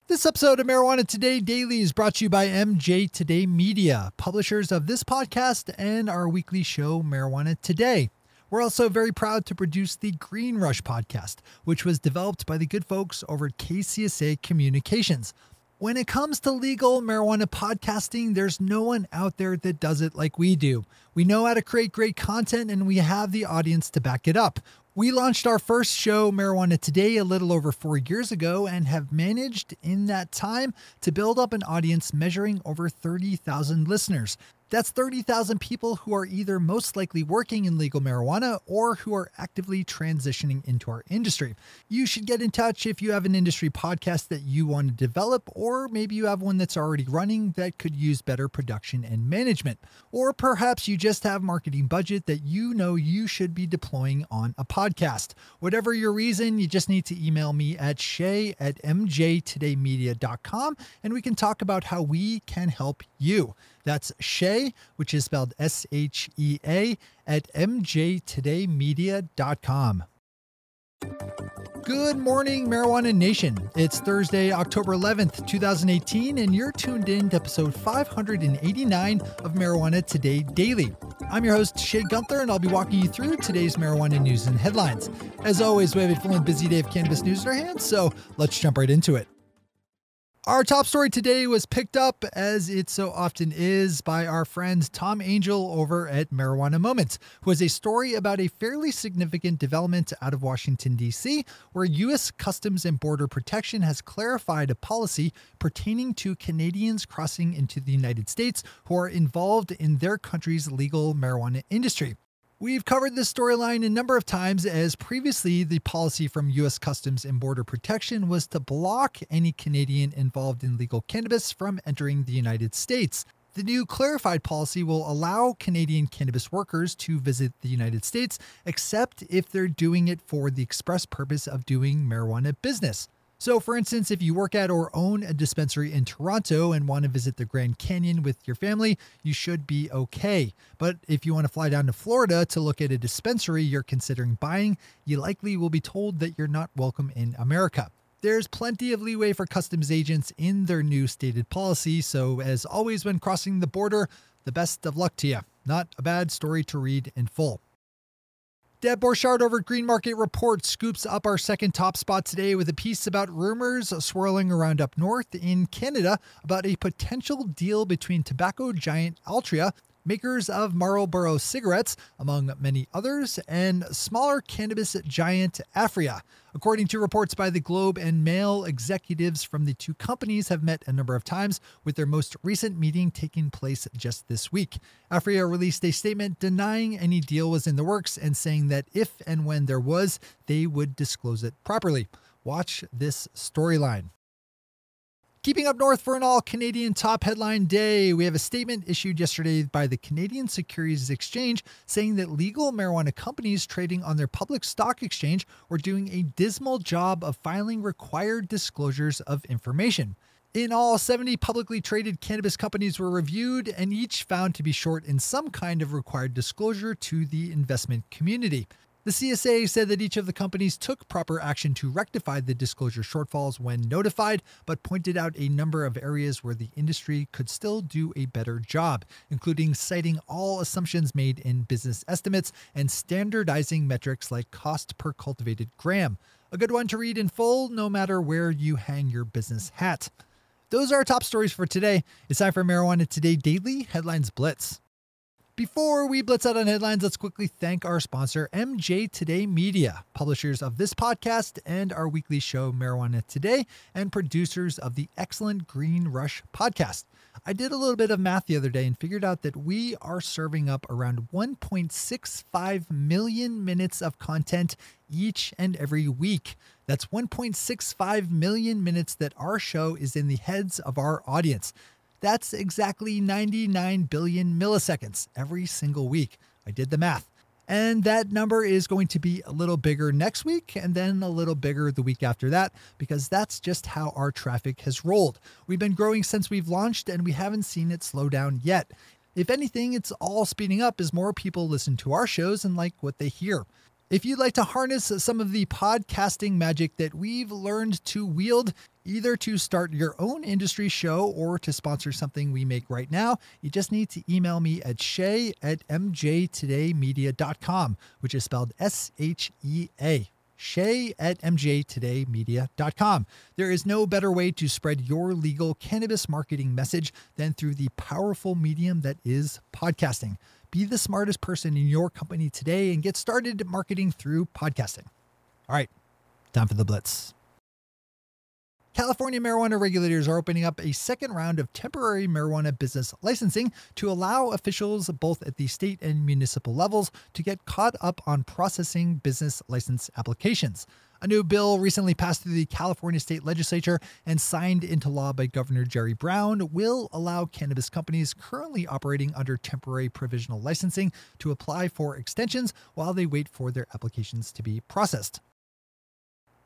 This episode of Marijuana Today Daily is brought to you by MJ Today Media, publishers of this podcast and our weekly show, Marijuana Today. We're also very proud to produce the Green Rush podcast, which was developed by the good folks over at KCSA Communications. When it comes to legal marijuana podcasting, there's no one out there that does it like we do. We know how to create great content and we have the audience to back it up. We launched our first show, Marijuana Today, a little over 4 years ago and have managed in that time to build up an audience measuring over 30,000 listeners. That's 30,000 people who are either most likely working in legal marijuana or who are actively transitioning into our industry. You should get in touch if you have an industry podcast that you want to develop, or maybe you have one that's already running that could use better production and management. Or perhaps you just have marketing budget that you know you should be deploying on a podcast. Whatever your reason, you just need to email me at shay@mjtodaymedia.com and we can talk about how we can help you. That's Shay, which is spelled S-H-E-A, at mjtodaymedia.com. Good morning, Marijuana Nation. It's Thursday, October 11th, 2018, and you're tuned in to episode 589 of Marijuana Today Daily. I'm your host, Shay Gunther, and I'll be walking you through today's marijuana news and headlines. As always, we have a full and busy day of cannabis news in our hands, so let's jump right into it. Our top story today was picked up, as it so often is, by our friend Tom Angel over at Marijuana Moments, who has a story about a fairly significant development out of Washington, D.C., where U.S. Customs and Border Protection has clarified a policy pertaining to Canadians crossing into the United States who are involved in their country's legal marijuana industry. We've covered this storyline a number of times, as previously the policy from U.S. Customs and Border Protection was to block any Canadian involved in legal cannabis from entering the United States. The new clarified policy will allow Canadian cannabis workers to visit the United States, except if they're doing it for the express purpose of doing marijuana business. So, for instance, if you work at or own a dispensary in Toronto and want to visit the Grand Canyon with your family, you should be okay. But if you want to fly down to Florida to look at a dispensary you're considering buying, you likely will be told that you're not welcome in America. There's plenty of leeway for customs agents in their new stated policy, so as always when crossing the border, the best of luck to you. Not a bad story to read in full. Deb Borchardt over at Green Market Report scoops up our second top spot today with a piece about rumors swirling around up north in Canada about a potential deal between tobacco giant Altria, makers of Marlboro cigarettes, among many others, and smaller cannabis giant Altria. According to reports by the Globe and Mail, executives from the two companies have met a number of times, with their most recent meeting taking place just this week. Altria released a statement denying any deal was in the works and saying that if and when there was, they would disclose it properly. Watch this storyline. Keeping up north for an all-Canadian top headline day, we have a statement issued yesterday by the Canadian Securities Exchange saying that legal marijuana companies trading on their public stock exchange were doing a dismal job of filing required disclosures of information. In all, 70 publicly traded cannabis companies were reviewed and each found to be short in some kind of required disclosure to the investment community. The CSA said that each of the companies took proper action to rectify the disclosure shortfalls when notified, but pointed out a number of areas where the industry could still do a better job, including citing all assumptions made in business estimates and standardizing metrics like cost per cultivated gram. A good one to read in full, no matter where you hang your business hat. Those are our top stories for today. It's time for Marijuana Today Daily Headlines Blitz. Before we blitz out on headlines, let's quickly thank our sponsor, MJ Today Media, publishers of this podcast and our weekly show, Marijuana Today, and producers of the excellent Green Rush podcast. I did a little bit of math the other day and figured out that we are serving up around 1.65 million minutes of content each and every week. That's 1.65 million minutes that our show is in the heads of our audience. That's exactly 99 billion milliseconds every single week. I did the math. And that number is going to be a little bigger next week and then a little bigger the week after that, because that's just how our traffic has rolled. We've been growing since we've launched and we haven't seen it slow down yet. If anything, it's all speeding up as more people listen to our shows and like what they hear. If you'd like to harness some of the podcasting magic that we've learned to wield, either to start your own industry show or to sponsor something we make right now, you just need to email me at shay@mjtodaymedia.com, which is spelled S-H-E-A. shay@mjtodaymedia.com. There is no better way to spread your legal cannabis marketing message than through the powerful medium that is podcasting. Be the smartest person in your company today and get started marketing through podcasting. All right, time for the Blitz. California marijuana regulators are opening up a second round of temporary marijuana business licensing to allow officials both at the state and municipal levels to get caught up on processing business license applications. A new bill recently passed through the California state legislature and signed into law by Governor Jerry Brown will allow cannabis companies currently operating under temporary provisional licensing to apply for extensions while they wait for their applications to be processed.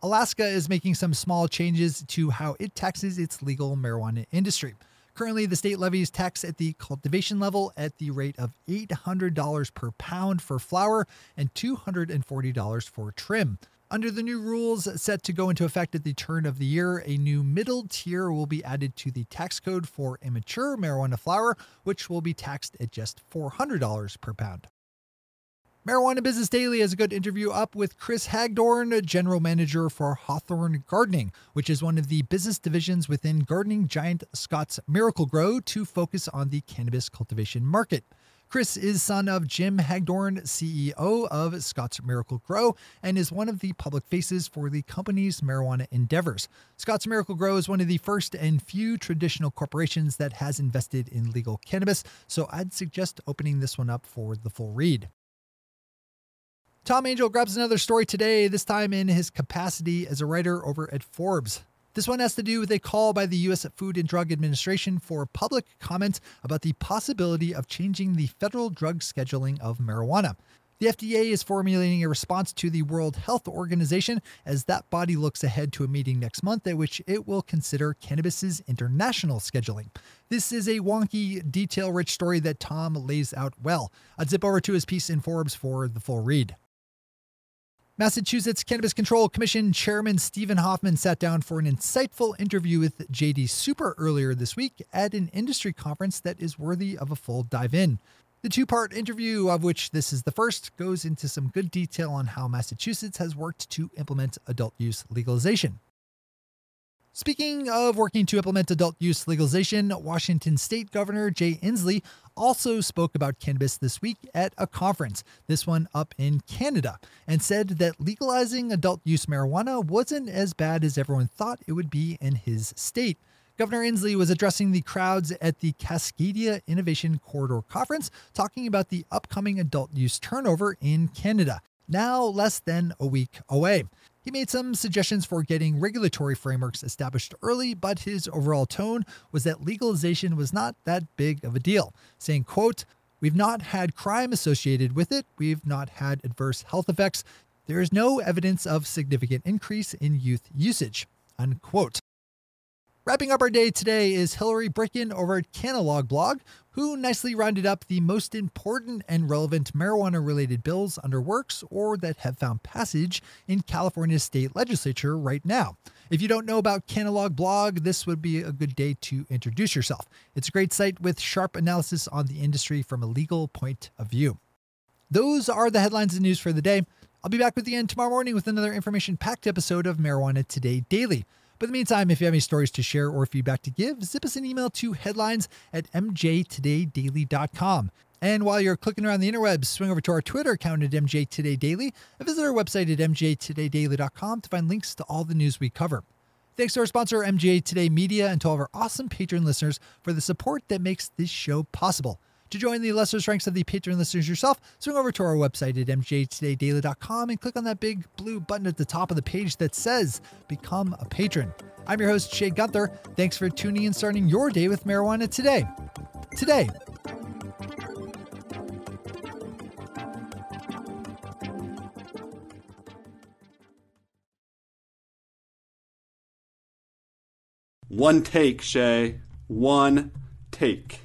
Alaska is making some small changes to how it taxes its legal marijuana industry. Currently, the state levies tax at the cultivation level at the rate of $800 per pound for flower and $240 for trim. Under the new rules set to go into effect at the turn of the year, a new middle tier will be added to the tax code for immature marijuana flower, which will be taxed at just $400 per pound. Marijuana Business Daily has a good interview up with Chris Hagedorn, General Manager for Hawthorne Gardening, which is one of the business divisions within gardening giant Scotts Miracle-Gro to focus on the cannabis cultivation market. Chris is son of Jim Hagedorn, CEO of Scotts Miracle-Gro, and is one of the public faces for the company's marijuana endeavors. Scotts Miracle-Gro is one of the first and few traditional corporations that has invested in legal cannabis, so I'd suggest opening this one up for the full read. Tom Angel grabs another story today, this time in his capacity as a writer over at Forbes. This one has to do with a call by the U.S. Food and Drug Administration for public comment about the possibility of changing the federal drug scheduling of marijuana. The FDA is formulating a response to the World Health Organization as that body looks ahead to a meeting next month at which it will consider cannabis's international scheduling. This is a wonky, detail-rich story that Tom lays out well. I'd zip over to his piece in Forbes for the full read. Massachusetts Cannabis Control Commission Chairman Stephen Hoffman sat down for an insightful interview with J.D. Supra earlier this week at an industry conference that is worthy of a full dive in. The two-part interview, of which this is the first, goes into some good detail on how Massachusetts has worked to implement adult use legalization. Speaking of working to implement adult use legalization, Washington State Governor Jay Inslee also spoke about cannabis this week at a conference, this one up in Canada, and said that legalizing adult use marijuana wasn't as bad as everyone thought it would be in his state. Governor Inslee was addressing the crowds at the Cascadia Innovation Corridor Conference, talking about the upcoming adult use turnover in Canada, now less than a week away. He made some suggestions for getting regulatory frameworks established early, but his overall tone was that legalization was not that big of a deal, saying, quote, "We've not had crime associated with it. We've not had adverse health effects. There is no evidence of significant increase in youth usage," unquote. Wrapping up our day today is Hillary Brickin over at Canna blog, who nicely rounded up the most important and relevant marijuana-related bills under works or that have found passage in California's state legislature right now. If you don't know about Canna blog, this would be a good day to introduce yourself. It's a great site with sharp analysis on the industry from a legal point of view. Those are the headlines and news for the day. I'll be back with you again tomorrow morning with another information-packed episode of Marijuana Today Daily. But in the meantime, if you have any stories to share or feedback to give, zip us an email to headlines@mjtodaydaily.com. And while you're clicking around the interwebs, swing over to our Twitter account at mjtodaydaily and visit our website at mjtodaydaily.com to find links to all the news we cover. Thanks to our sponsor, MJ Today Media, and to all of our awesome Patreon listeners for the support that makes this show possible. To join the lesser ranks of the Patreon listeners yourself, swing over to our website at mjtodaydaily.com and click on that big blue button at the top of the page that says Become a Patron. I'm your host, Shay Gunther. Thanks for tuning in and starting your day with marijuana today. Today. One take, Shay. One take.